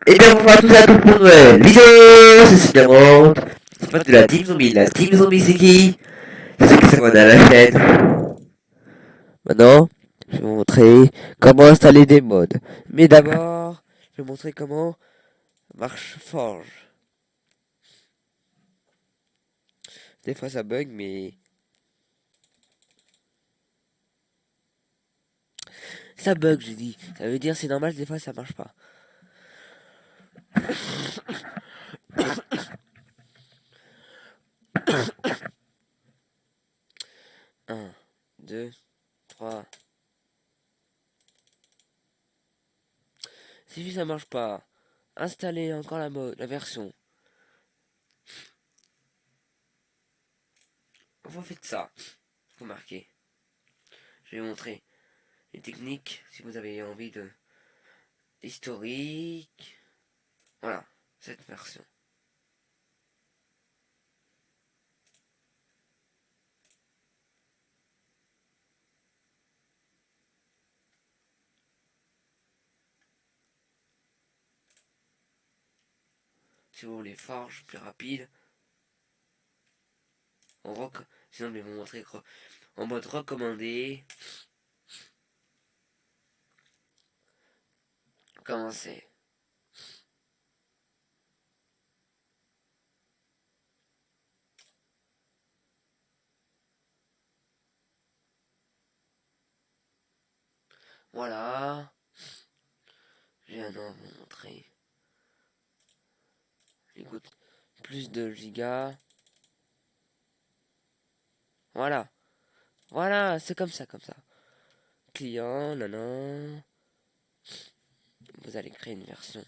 Et bien bonjour à tous et à toutes pour une nouvelle vidéo, c'est Supermont. C'est pas de la Team Zombie. La Team Zombie c'est qui? C'est ceux qui s'abonnent à la chaîne. Maintenant, je vais vous montrer comment installer des mods. Mais d'abord, je vais vous montrer comment marche Forge. Des fois ça bug, mais ça bug, j'ai dit. Ça veut dire c'est normal, des fois ça marche pas. Un, 2, 3. Si ça marche pas, installez encore la version. Vous faites ça. Vous marquez. Je vais vous montrer les techniques si vous avez envie de historique. Voilà, cette version. Si vous voulez forge plus rapide, sinon je vais vous montrer en mode recommandé. Commencez. Voilà. Je viens de vous montrer. Écoute, plus de gigas. Voilà. Voilà, c'est comme ça, comme ça. Client, non. Vous allez créer une version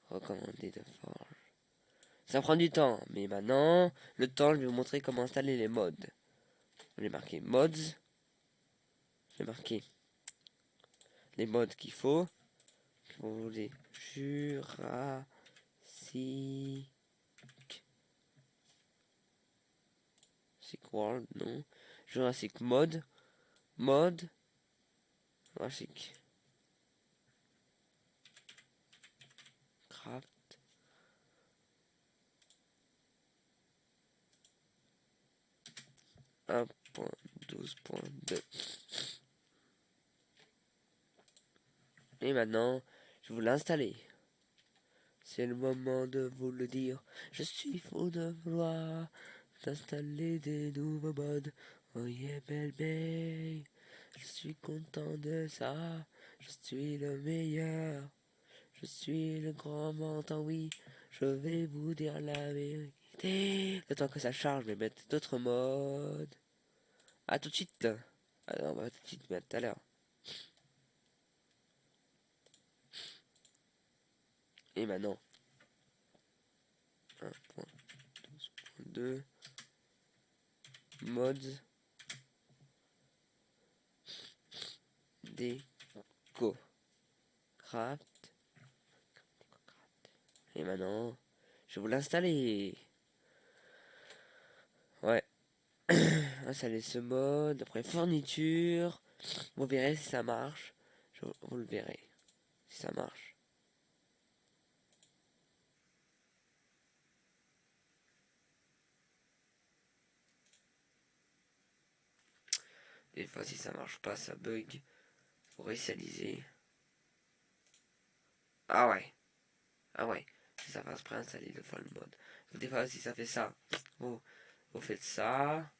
recommandée de Forge. Ça prend du temps, mais maintenant, le temps, je vais vous montrer comment installer les mods. Je vais marquer mods. Je vais marquer les mods qu'il faut. Pour les Jurassic World, non. Jurassic Mod, Jurassic Craft. Un point 12.2. Et maintenant, je vais vous l'installer. C'est le moment de vous le dire. Je suis fou de vouloir d'installer des nouveaux modes. Oh yeah, baby. Je suis content de ça. Je suis le meilleur. Je suis le grand mentant, oui. Je vais vous dire la vérité. Le temps que ça charge, je vais mettre d'autres modes. À tout de suite. Ah non, bah tout de suite, mais à tout à l'heure. Et maintenant, 1.12.2 mods déco craft. Et maintenant, je vais vous l'installer. Ouais, installer ce mode. Après, fourniture. Vous verrez si ça marche. Vous le verrez si ça marche. Des fois, si ça marche pas, ça bug. Faut réinitialiser. Ah ouais. Ah ouais. Si ça passe préinstaller deux fois le mode. Des fois, si ça fait ça, vous, vous faites ça.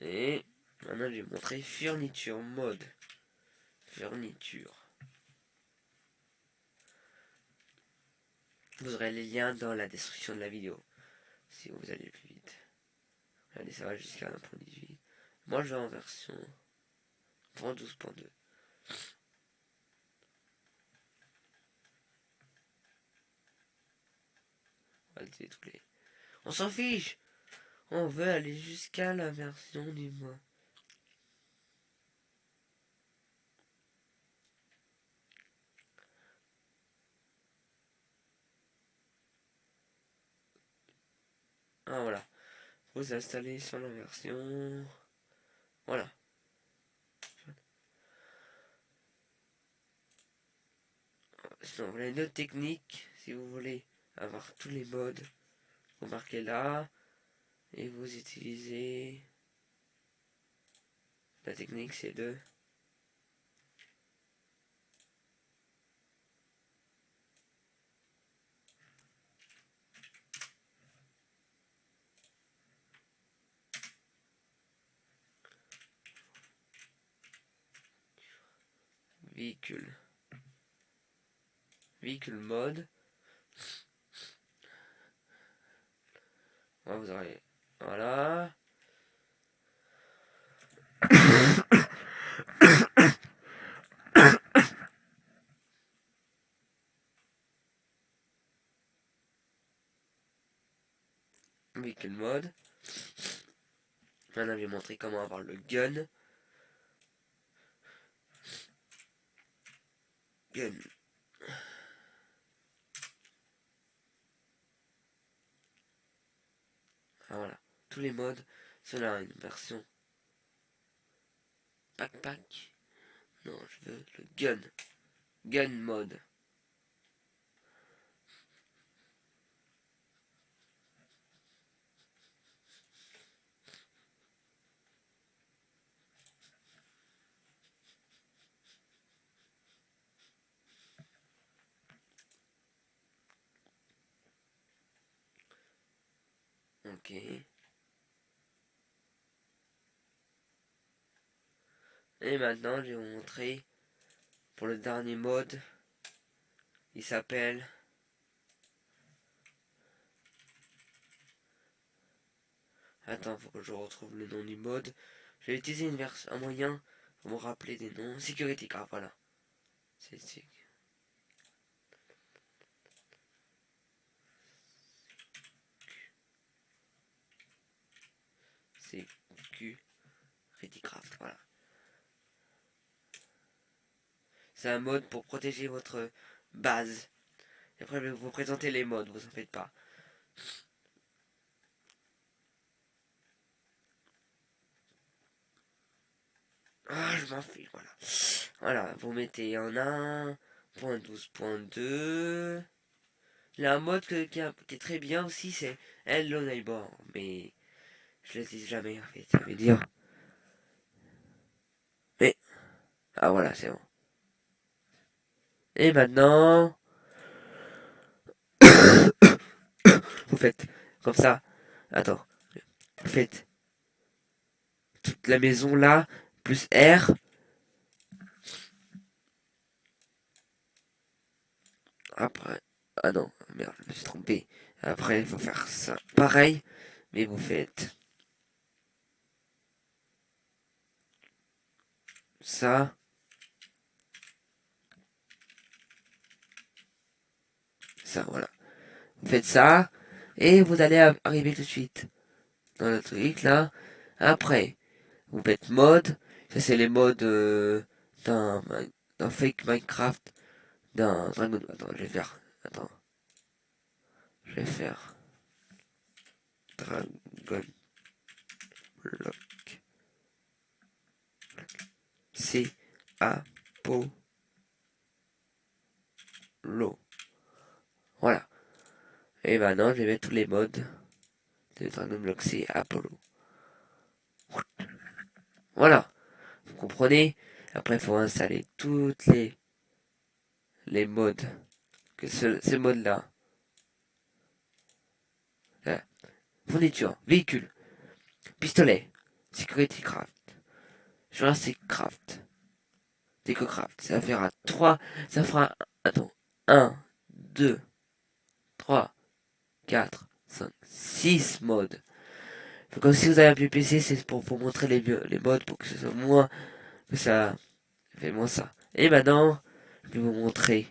Et maintenant, je vais vous montrer fourniture mode. Fourniture. Vous aurez les liens dans la description de la vidéo. Si vous allez plus vite. Allez, ça va jusqu'à 1.18. Moi, je vais en version 12.2. Allez, tous les... On s'en fiche. On veut aller jusqu'à la version du mois. Ah voilà. Vous installez sur la version. Voilà. Donc voilà une autre technique, si vous voulez avoir tous les modes, vous marquez là, et vous utilisez, la technique c'est de véhicule. Véhicule mode. Voilà, vous aurez. Voilà. Véhicule mode. Maintenant, je vais montrer comment avoir le gun. Gun. Ah, voilà. Tous les modes. Cela une version pack. Non, je veux le gun. Gun mode. Ok. Et maintenant, je vais vous montrer pour le dernier mode. Il s'appelle. Attends, faut que je retrouve le nom du mode. Je vais utiliser un moyen pour me rappeler des noms. Security Card, voilà. C'est Security Craft, voilà. C'est un mode pour protéger votre base. Et après, je vais vous présenter les modes, vous en faites pas. Ah, je m'en fais, voilà. Voilà, vous mettez en 1.12.2. Il y a un mode qui est très bien aussi, c'est Hello Neighbor. Mais je le dis jamais en fait, ça veut dire. Mais, ah voilà, c'est bon. Et maintenant, vous faites comme ça. Attends, vous faites toute la maison là, plus R. Après, ah non, merde, je me suis trompé. Après, il faut faire ça. Pareil, mais vous faites ça, ça, voilà. Vous faites ça, et vous allez arriver tout de suite dans le truc là. Après, vous faites mode. Ça, c'est les modes d'un fake Minecraft, d'un Dragon. Attends, je vais faire. Attends, je vais faire Dragon Block. C Apollo. Voilà. Et maintenant, je vais mettre tous les modes de Dragon Block C Apollo. Voilà. Vous comprenez? Après, il faut installer toutes les modes. Que ces modes-là. Fourniture, véhicule, pistolet, security craft, Jurassic craft, DecoCraft. Ça fera 3. Ça fera. Attends. Un, 2, 3, 4, 5, 6 modes. Donc si vous avez un vieux PC, c'est pour vous montrer les modes pour que ce soit moins. Que ça fait moins ça. Et maintenant, je vais vous montrer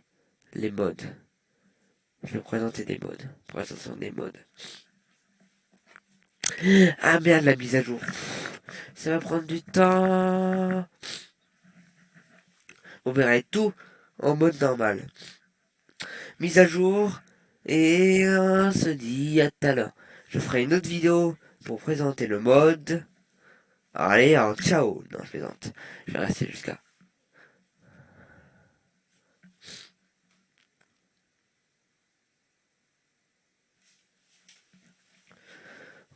les modes. Je vais vous présenter des modes. Présentation des modes. Ah merde, la mise à jour. Ça va prendre du temps. Vous verrez tout en mode normal. Mise à jour. Et on se dit à tout à l'heure. Je ferai une autre vidéo pour présenter le mode. Allez, alors ciao. Non, je plaisante. Je vais rester jusqu'à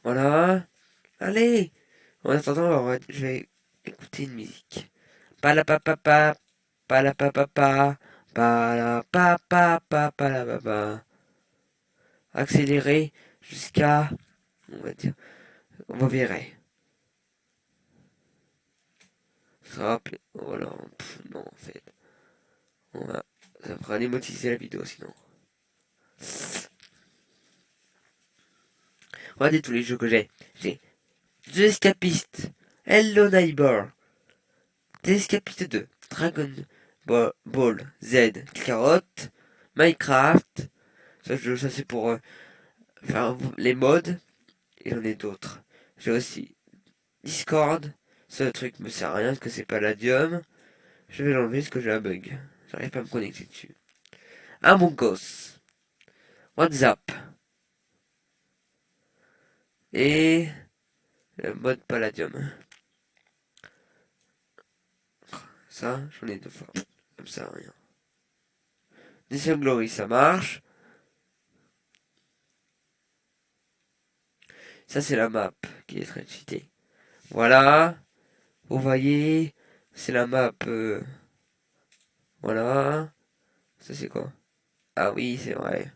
Voilà. Allez. En attendant, je vais écouter une musique. Palapapapa, palapapapa, palapapapa, palapapa. Accélérer jusqu'à, on va dire, on va virer. Hop, voilà, non en fait. On va, ça fera démonétiser la vidéo sinon. Regardez tous les jeux que j'ai. J'ai The Escapist, Hello Neighbor, The Escapist 2, Dragon Ball Z, Carotte, Minecraft. Ça c'est pour faire les mods. Et j'en ai d'autres. J'ai aussi Discord. Ce truc me sert à rien parce que c'est Palladium. Je vais l'enlever parce que j'ai un bug. J'arrive pas à me connecter dessus. Among Us. WhatsApp. Et le mode Palladium. Ça, j'en ai deux fois. Comme ça, rien. Mission Glory, ça marche. Ça, c'est la map qui est très cheatée. Voilà. Vous voyez, c'est la map. Voilà. Ça, c'est quoi? Ah oui, c'est vrai.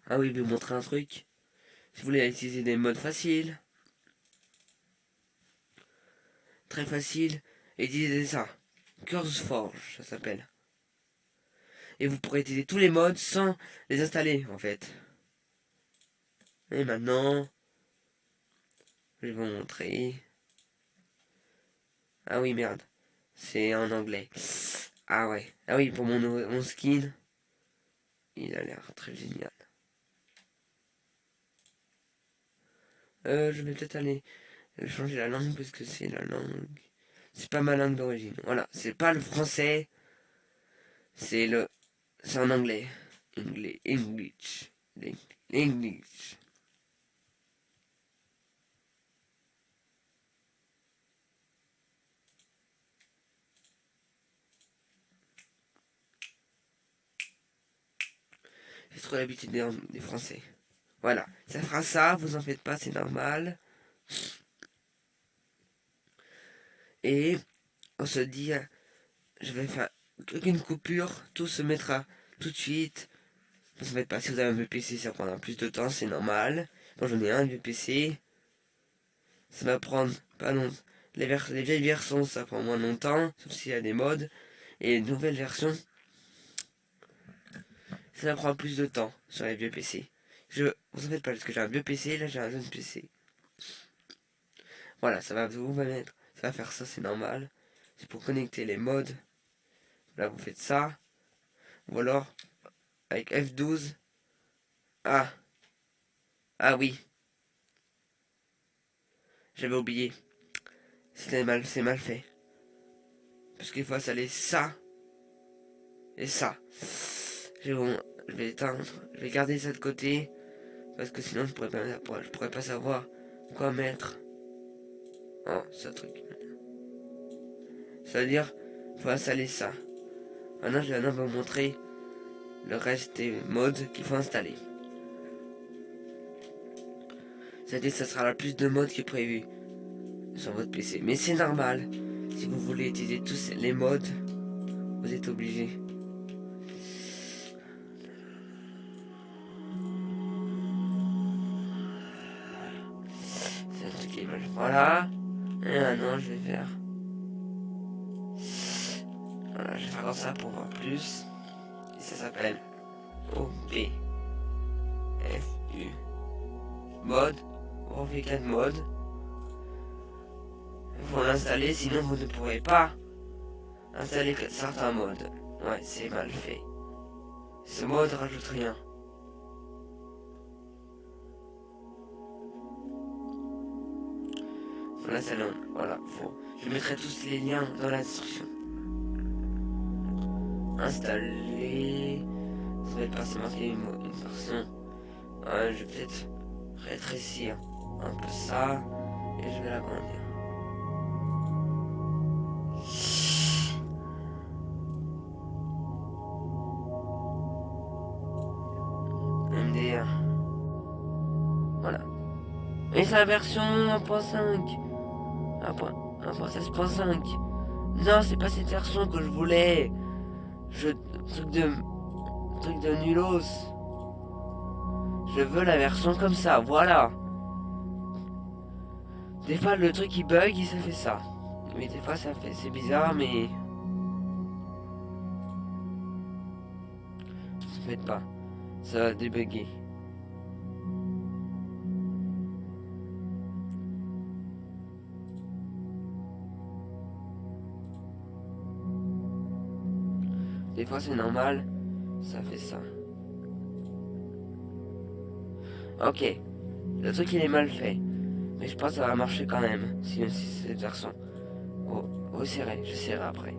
Ah oui, je vais vous montrer un truc. Si vous voulez utiliser des modes faciles, très faciles, utilisez ça. CurseForge, ça s'appelle. Et vous pourrez utiliser tous les modes sans les installer, en fait. Et maintenant, je vais vous montrer. Ah oui, merde. C'est en anglais. Ah ouais. Ah oui, pour mon skin, il a l'air très génial. Je vais peut-être aller changer la langue parce que c'est la langue. C'est pas ma langue d'origine. Voilà, c'est pas le français, c'est le. C'est en anglais. English. English. J'ai trop l'habitude des français. Voilà, ça fera ça, vous en faites pas, c'est normal. Et on se dit, je vais faire une coupure, tout se mettra tout de suite. Vous en faites pas, si vous avez un vieux PC, ça prendra plus de temps, c'est normal. Moi j'en ai un vieux PC, ça va prendre pas longtemps. Les vieilles versions, ça prend moins longtemps, sauf s'il y a des mods. Et les nouvelles versions, ça va prendre plus de temps sur les vieux PC. Vous en faites pas, parce que j'ai un vieux PC, là j'ai un jeune PC. Voilà, ça va faire ça, c'est normal. C'est pour connecter les mods. Là, vous faites ça. Ou alors, avec F12. Ah, ah oui, j'avais oublié. C'est mal fait. Parce qu'il faut installer ça et ça. Je vais éteindre. Je vais garder ça de côté. Parce que sinon, je pourrais pas savoir quoi mettre. Oh, ce truc. Ça veut dire, faut installer ça. Maintenant, je vais vous montrer le reste des mods qu'il faut installer. C'est-à-dire que ça sera la plus de modes qui est prévu sur votre PC. Mais c'est normal. Si vous voulez utiliser tous les modes, vous êtes obligé. C'est un truc qui marche. Voilà. Et maintenant, je vais faire. Voilà, je vais faire comme ça pour voir plus. Et ça s'appelle OBFU. Mode. On fait 4 modes. Il faut l'installer, sinon vous ne pourrez pas installer certains modes. Ouais, c'est mal fait. Ce mode rajoute rien. Faut l'installer. Voilà, je mettrai tous les liens dans la description. Installer. Ça va être pas marqué une version. Je vais peut-être rétrécir un peu ça. Et je vais l'agrandir. Et c'est la version 1.5. 1.16.5. Non, c'est pas cette version que je voulais. Truc de nulos. Je veux la version comme ça, voilà. Des fois le truc il bug et ça fait ça. Mais des fois c'est bizarre mais ça fait pas. Ça va débugger. Des fois c'est normal, ça fait ça. Ok, le truc il est mal fait. Mais je pense que ça va marcher quand même, si c'est cette version. Oh, j'essaierai après.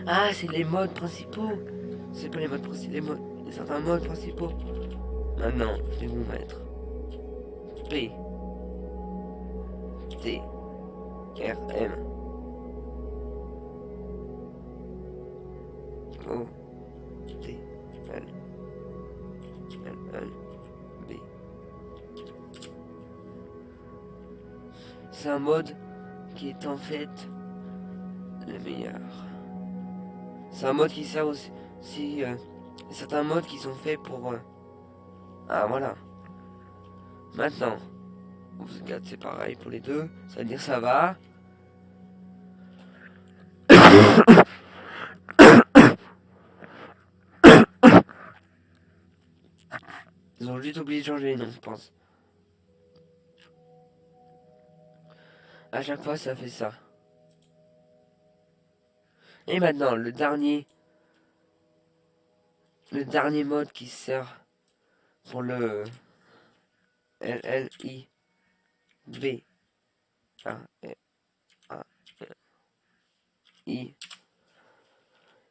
Ah, c'est les modes principaux. C'est pas les modes principaux, certains modes principaux. Maintenant, je vais vous mettre P, T, R, M, O, T, L, L, B. C'est un mode qui est en fait le meilleur. C'est un mode qui sert aussi. Certains modes qui sont faits pour. Ah voilà. Maintenant, regarde, c'est pareil pour les deux. Ça veut dire ça va. Ils ont juste oublié de changer les noms, je pense. À chaque fois, ça fait ça. Et maintenant, le dernier mode qui sert pour le LLI B A A I.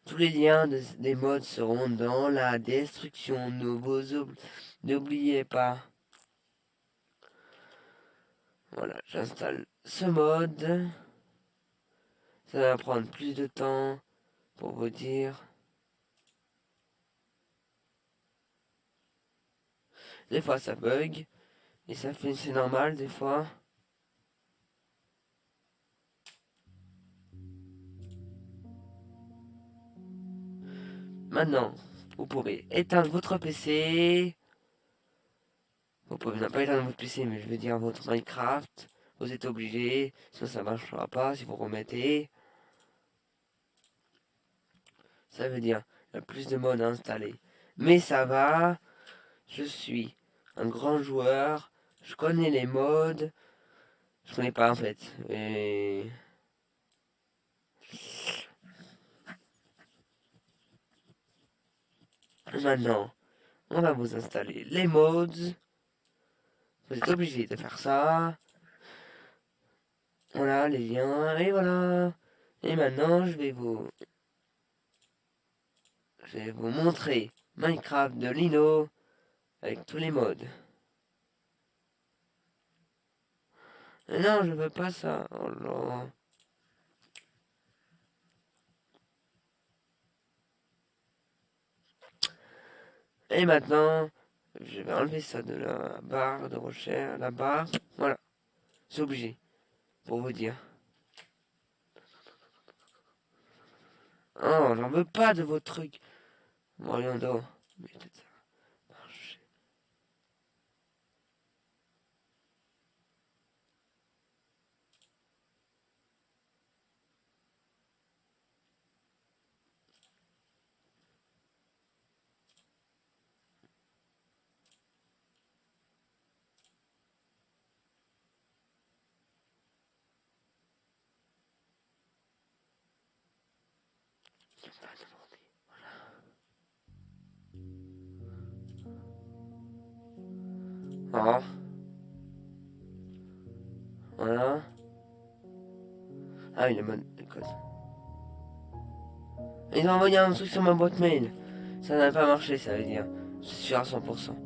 Tous les liens des modes seront dans la destruction. N'oubliez pas. Voilà, j'installe ce mode. Ça va prendre plus de temps pour vous dire. Des fois ça bug. Et ça fait, c'est normal des fois. Maintenant, vous pourrez éteindre votre PC. Vous pouvez ne pas éteindre votre PC, mais je veux dire votre Minecraft. Vous êtes obligé, sinon ça marchera pas si vous remettez. Ça veut dire il y a plus de modes à installer. Mais ça va, je suis un grand joueur, je connais les modes. Je connais pas en fait. Et maintenant, on va vous installer les modes. Vous êtes obligé de faire ça. Voilà les liens, et voilà. Et maintenant, je vais vous montrer Minecraft de Lino avec tous les modes. Et non, je veux pas ça. Oh là. Et maintenant, je vais enlever ça de la barre de recherche, la barre. Voilà, c'est obligé pour vous dire. Oh, j'en veux pas de vos trucs. Moriando. Mais peut-être ça va marcher. Oh, voilà. Ah oui, le mode de code. Ils ont envoyé un truc sur ma boîte mail. Ça n'a pas marché, ça veut dire. Je suis sûr à 100%.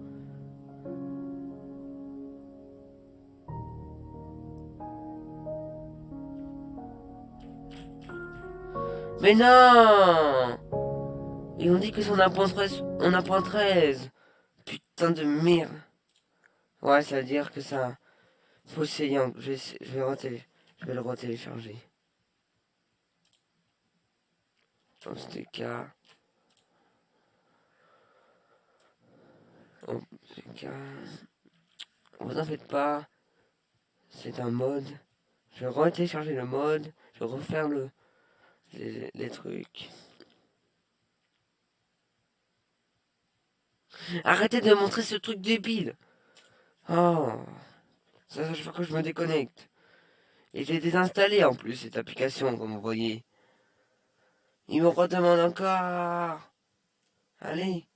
Mais non! Et on dit que c'est on apprend 13. Putain de merde. Ouais, ça veut dire que ça... Faut essayer, je vais le retélécharger. Dans ce cas... En ce cas... Vous en faites pas. C'est un mode. Je vais retélécharger le mode. Je vais refaire les trucs. Arrêtez de montrer ce truc débile. Oh, ça chaque fois que je me déconnecte. Et j'ai désinstallé en plus cette application, comme vous voyez. Il me redemande encore. Allez,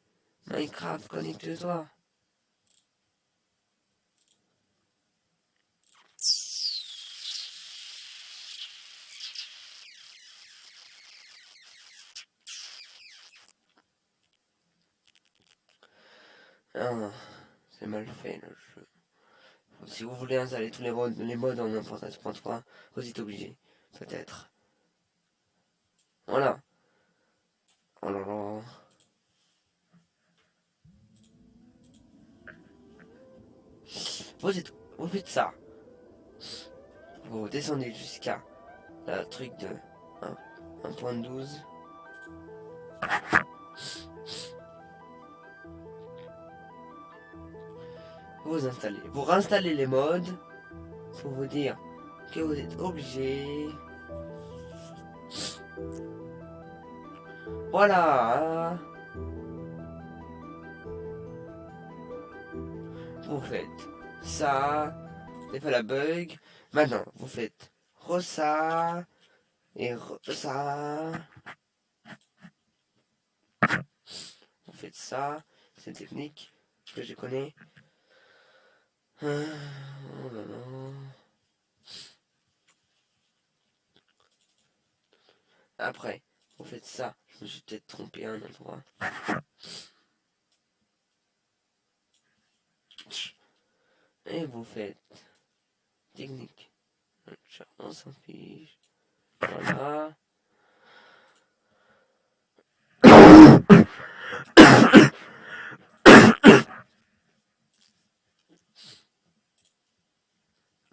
Minecraft, connecte-toi. Ah, c'est mal fait le jeu. Si vous voulez installer tous les modes en 1.13.3, vous êtes obligé. Peut-être. Voilà. Oh là là. Vous faites ça. Vous descendez jusqu'à la truc de 1.12. Vous installez. Vous réinstallez les modes pour vous dire que vous êtes obligé. Voilà. Vous faites ça. Vous avez fait la bug. Maintenant, vous faites ça et ça. Vous faites ça. C'est une technique que je connais. Oh là là. Après, vous faites ça. Je me suis peut-être trompé à un endroit. Et vous faites technique. On s'en fiche. Voilà.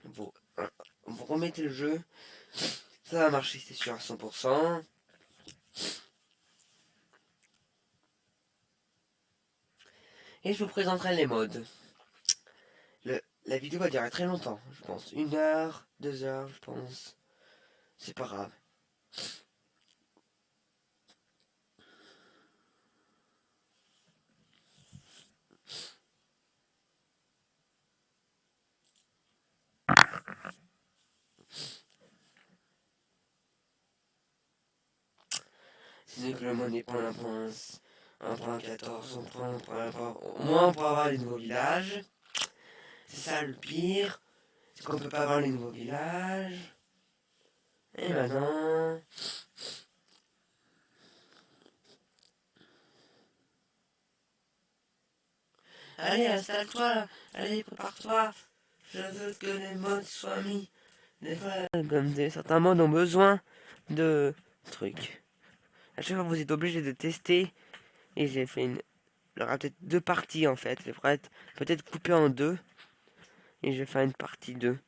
Vous, vous remettez le jeu. Ça va marcher, c'est sûr, à 100%. Et je vous présenterai les modes. La vidéo va durer très longtemps, je pense. 1 heure, 2 heures, je pense. C'est pas grave. C'est que le mode n'est pas un point 1.14, au moins on pourra avoir les nouveaux villages. C'est ça le pire. C'est qu'on peut pas avoir les nouveaux villages. Et maintenant... Allez, installe-toi. Allez, prépare-toi. Je veux que les modes soient mis. Des fois, comme certains modes ont besoin de trucs. À chaque fois, vous êtes obligé de tester. Et j'ai fait une... Il y aura peut-être 2 parties en fait. Je vais peut-être couper en 2. Et je vais faire une partie 2.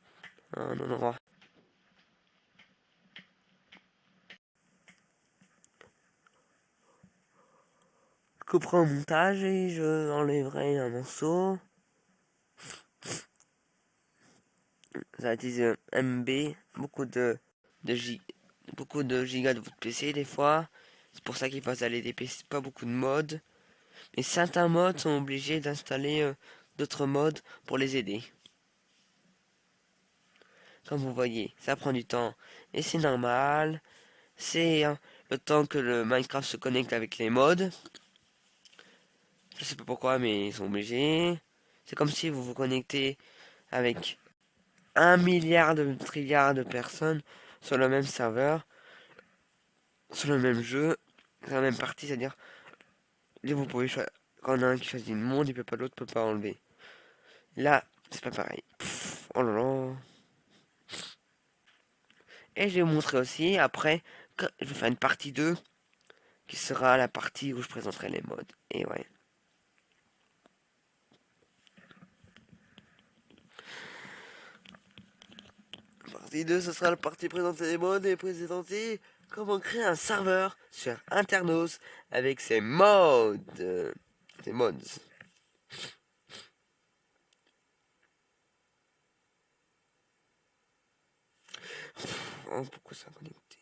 À un endroit. Je couperai au montage et je enlèverai un morceau. Ça utilise MB, de, G, beaucoup de gigas de votre PC des fois. C'est pour ça qu'il faut installer des PC, pas beaucoup de modes. Mais certains modes sont obligés d'installer d'autres modes pour les aider. Comme vous voyez, ça prend du temps. Et c'est normal. C'est le temps que le Minecraft se connecte avec les modes. Je sais pas pourquoi, mais ils sont obligés. C'est comme si vous vous connectez avec 1 milliard de trilliards de personnes sur le même serveur, sur le même jeu, sur la même partie, c'est-à-dire, vous pouvez choisir. Quand on a un qui choisit le monde, il peut pas l'autre peut pas enlever. Là, c'est pas pareil. Pff, oh là là. Et je vais vous montrer aussi, après, je vais faire une partie 2 qui sera la partie où je présenterai les modes. Et ouais. Partie 2, ce sera la partie présenter les modes et présenter comment créer un serveur sur Internos avec ses modes. Ses mods. Oh, pourquoi ça a connecté?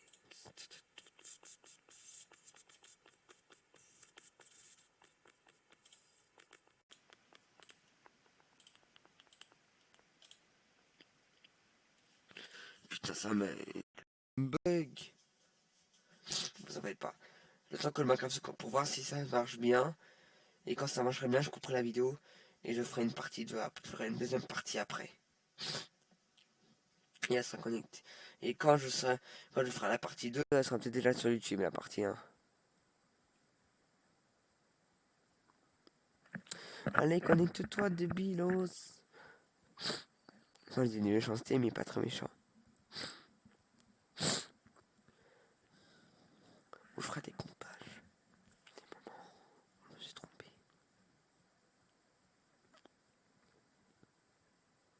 Putain, ça m'a bug. Vous en faites pas. Le temps que le Minecraft se coupe pour voir si ça marche bien. Et quand ça marcherait bien, je couperai la vidéo. Et je ferai une partie 2, je ferai une deuxième partie après. Et elle sera connectée. Et quand je ferai la partie 2, elle sera peut-être déjà sur YouTube, la partie 1. Allez, connecte-toi, débilos. Sans je dis des méchancetés, mais pas très méchant. Ou je ferai des combats.